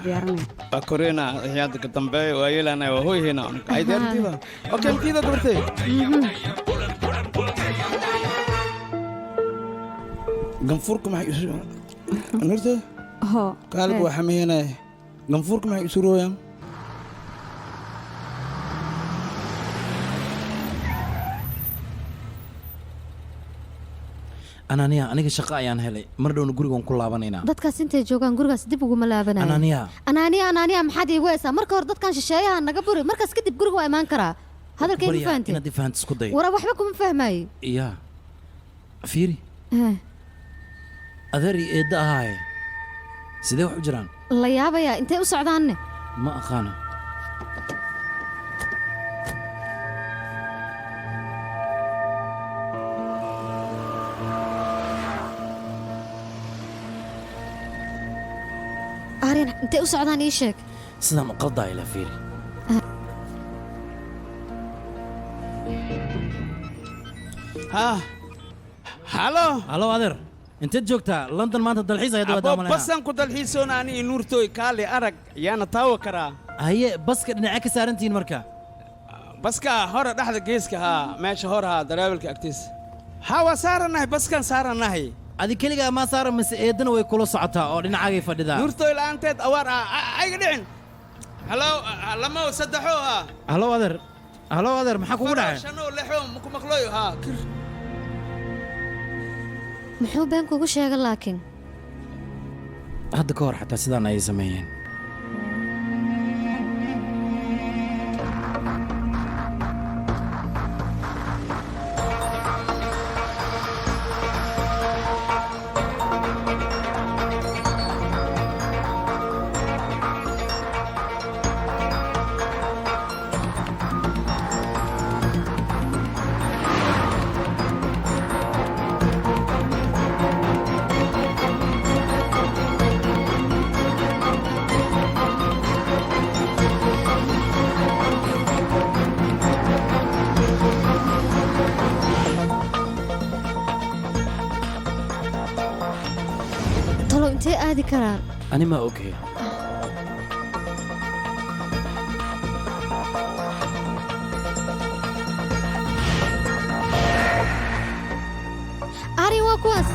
كورينا عيادك التنبيه ويلا انا وهو هنا هاي ديرتي اوكي كذا قلتي قنفوركم هاي نرتي هو قالب وحمينا قنفوركم هاي يسروا يا أنانيا شقة أيان هلي مرة نقول كل لابنينا dadkaas intay joogaan gurigaas dib uguma laabanayo anaaniya maxaad iigu heesaa marka hore dadkan shisheeyaha naga buri markaas kadib guriga waa imaan karaa hadalkayga fahanteen inaad fahanto isku day wara waxba kuma fahmaayo yaa fiiri adeeri eedda ahaaye sidee wax u jiraan la yaabayaa intay u socdaanne ma aqaano arrin intay u socdaan ii sheeg sidaan u qaldaa ila fiiri halo adeer inteed joogtaa london maanta dalxiis ayaad wadaa malena basan ku dalxiisoon ani nuurtooy kaale arag yaana taawo karaa haye baska dhinaca ka saarantihiin marka baska hore dhexda geeska haa meesha hore haa daraabilka agtiisa haa waa saaranahay baskan saaranahay adi keligaa maa saaran mise eedana way kula socotaa oo dhinacagay fadhidaa nuurtooy la'aanteed awaar ayga dhicin halo lamo saddexo haa halo adeer maxaa kugu dhacay shano lexo maku maqlooyo haa kir muxuu been kugu sheega laakiin hadda ka hor xataa sidaan ayay sameeyeen intee aadi karaan ani ma ogey arrin waa kuwaas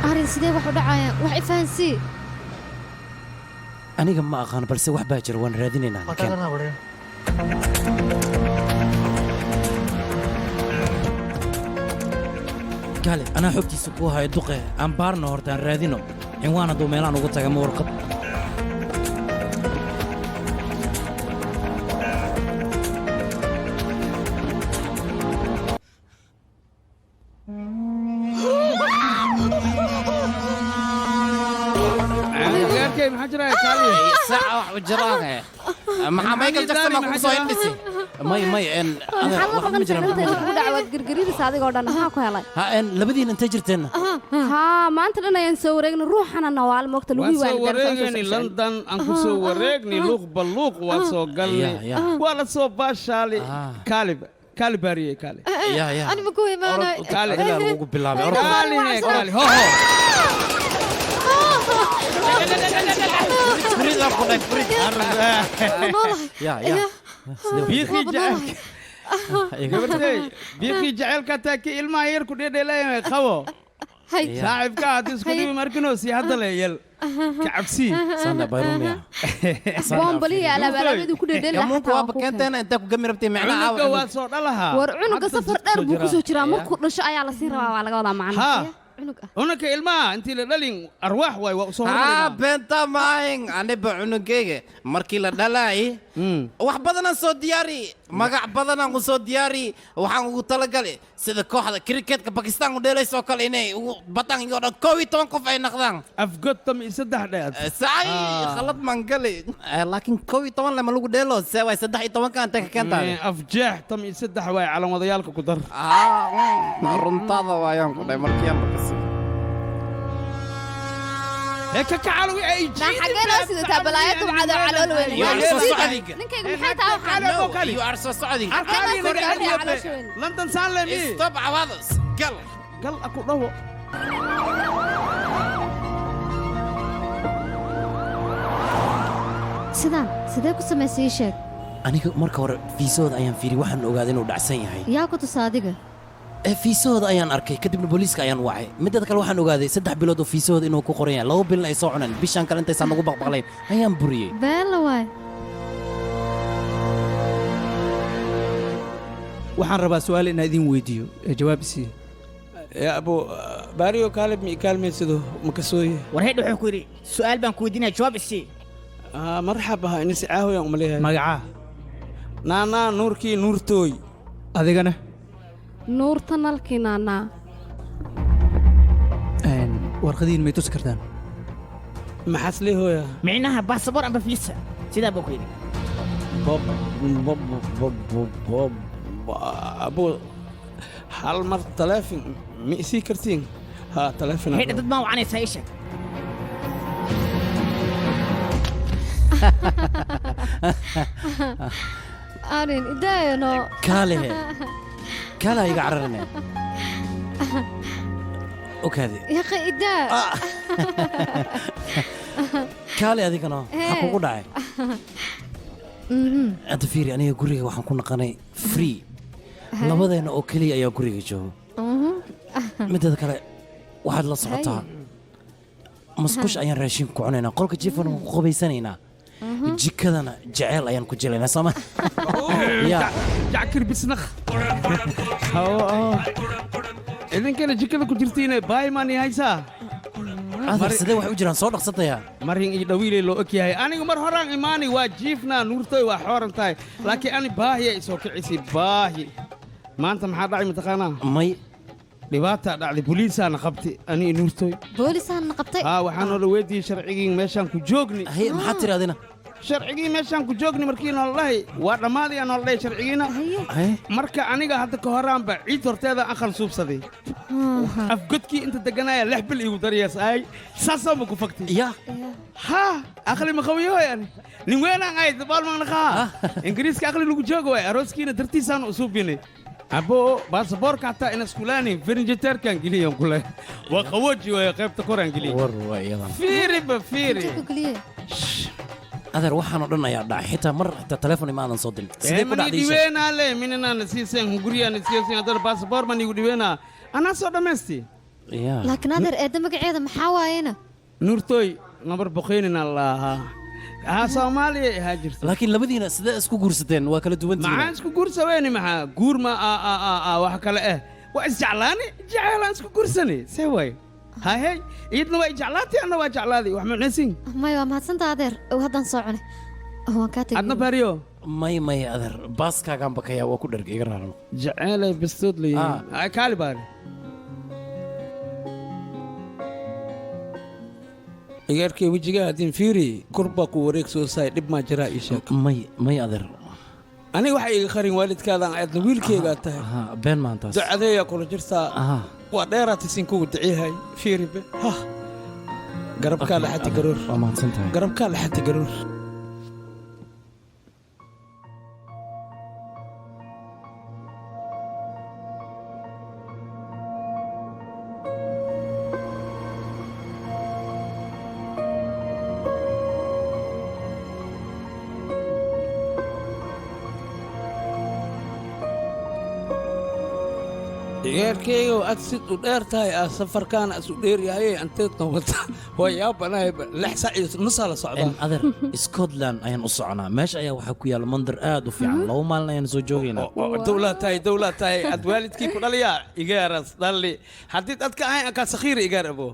arrin sidee wax u dhacayaan wax ifaansii aniga ma aqaan balse wax baa jira waan raadinaynaa gaale anaa xogtiisa ku hayo duqe aan baarno horta aan raadino cinwaan hadduu meelaan ugu taga ma warqad ساعة وجراها maxaa Michael Jackson ku soo indhisi may en wax ma jiraan ku dacwad gargariis adigoo dhan ha ku helay ha en labadiin intee jirteen ha maanta dhan ayaan soo wareegnay ruuxana nawaal moogta lagu waan soo wareegnay London aan ku soo wareegnay luuq baluuq waa soo galnay waa la soo baashaali kalibariye kale ani ma ku imaanay kale lagu bilaabay kale ho ho فريد أخونا فريد يا بيخي جعلك بيخي جعلك تاكي الماهير كده دلائم خو صاحب كاتس كده مركنوس يهدل يل كعبسي ساندا بايروميا boonbalihii alaabaalaabyadu ku dhedhel يا ممكن وابا كنتنا أنت كجمي ربتي معنا cunuga waa soo dhalahaa war cunuga safar dheer buu ku soo jiraa markuu dhasho ayaa la siin rabaa waa laga wadaa macna ها cunug ah cunugka ilmaha intii la dhalin arwaax waay waa soo beenta maahin aniba cunugayga markii la dhalaay wax badanaan soo diyaari magac badanaan u soo diyaari waxaan ugu talagalay sida kooxda cricketka Pakistan u dheelayso kale inay ugu badan iyo dhan 12 qof ay noqdaan afgod tam saddex dheed saay khalad mangali laakiin 12 lama lagu dheelo saay 13 kan ta kantaa afjeex tam saddex waay calan wadayaalka ku dar runtada waayaan ku dhay markii aan هيك كعلو اي جي حقنا سيده تابلايات وعلى على الوين ninkayga maxay tahay you are so socding لندن سالمي stop عواضس قل اكو دهو sidee ku samaysay sheeg aniga marka hore fiisooda ayaan fiiri waxaan ogaaday inuu dhacsan yahay yaa ku tusaadiga fiisahooda ayaan arkay kadibna booliiska ayaan wacay midada kale waxaan ogaaday 3 bilood oo fiisahooda inuu ku qoran yahay 2 bilna ay soo cunaan bishaan kale intaysan nagu baqbaqlayn ayaan buriyey beela waay waxaan rabaa su'aal inaan idin weydiiyo jawaab isii يا ابو باريو كالمي سدو مكسوي ورهيد wuxuu ku yiri su'aal baan ku weydiinaa jawaab isii مرحبا اني سعاهو يا امليه magaca نانا نوركي نورتوي adigana nuurta nalkii naanaa warqadiin may tusi kartaan maxaas lee hooya micnaha baasaboor amba fiisa sidaa buu ku yidhi abo hal mar taleefon ma isii kartiin ha taleefon hidha dad maa wacanaysaa ii sheeg arin idaayano kaale كلا يقعرنا وكذا يا اخي إداء كالي هذيك أنا حكوا داعي أنت فيري أنا يقولي وحن كنا قناي فري لماذا أنا أكلي أيا يقولي جو متى ذكر واحد لا صحتها مسكوش أيان راشين كعنينا قولك جيفنا قبيسانينا جكذا جعل أيان كجلنا سما يا جاكر بسنخ إذن كان جكذا كجرتينا باي ماني هايسا هذا سيدي waxay u jiraan soo dhaqsataya marin ii dhawiilay loo ogyahay anigu mar horaan imaani waa jiifna nuurtay waa xoorantahay laakiin ani baahiya isoo kicisi baahi maanta maxaa dhacay mataqaanaa may dhibaata dhacday booliisaana qabtay ani nuurtay booliisaana qabtay waxaan oo la weydiiyey sharcigii meeshaan ku joogni maxaad tiraadina sharcigii meeshaan ku joogni markii nool dhahay waa dhammaadii aan nool dhahay sharcigiina marka aniga hadda ka horaanba ciid horteeda aqal suubsaday afgodkii inta deganaya 6 bil igu daryees ay saasoo ma ku fagtay ya ha aqli ma qawiyo yani nin weynaan ay dabaal ma naqa ingiriiska aqli lagu joogo way arooskiina dartiisaan u suubinay abo baasaboorka hataa ina iskulaani furniture-kan geliyan kule waa qawoji way qaybta koraan geliyan war waa iyadan fiiri adeer waxaan oo dhan ayaa dhacay xitaa mar xitaa telefoon ima aadan soo dirin sidee ku dhacday diweena le minana siiseen guriyana siiseen adar baasaboor man igu diweena anaa soo dhammaystay laakiin adeer eedda magaceeda maxaa waayena nuurtooy nabar boqeynina laahaa Soomaaliya ahaa jirta laakiin labadiina sidee isku guursateen waa kala duwan maxaa isku guursaweeni maxaa guur ma wax kale waa isjeclaani jeclaan isku guursani see way هاي يدنا وجعلاتي أنا وجعلاتي وحمل نسين ما يوم هتصنت أدر وهذا صعونه هو كاتب عدنا باريو ما أدر باس كعم بكيا وكل رجع يقرأنا جعله بستود لي هاي كالي باري يقولك وجهه هذين فيري كربك وريك سوساي دب ما جرى إيشك ما أدر أنا واحد خارين والد كذا عاد ويل كي قاته بين ما أنت دعذي يقول جرسا وديرات سينكو دعيها فيري به ها قرب كان حتى قرور قرب كان حتى قرور ciyaarkeyga aad sid u dheer tahay safarkaana isu dheeryahay anteed noqota waa yaabanahay 6 saac iyo nusaa la socdaa adeer scotland ayaan u soconaa meesha ayaa waxaa ku yaalla mandar aad u fiican 2 maalin ayaan soo joogaynaa dowlad tahay ad waalidkii ku dhaliyaa igaaras dhalli haddii dadka ahayn akaa sakhiira igaar abo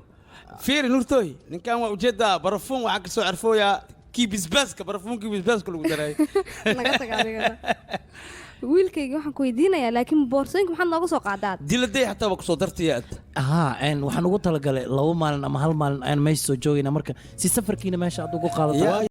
fiiri nuurtooy ninkan waa ujeedaa barafuun waxaa ka soo carfooyaa kii bisbaaska barafuunkii bisbaaska lagu daray naga tag adigana wiilkayga waxaan ku weydiinayaa laakiin boorsooyinka maxaad nooga soo qaadaad diladay xataa waa ku soo dartiyaad waxaan ugu talagalay 2 maalin ama 1 maalin ayaan meesha soo joogaynaa marka si safarkiina meesha aad ugu qaadataa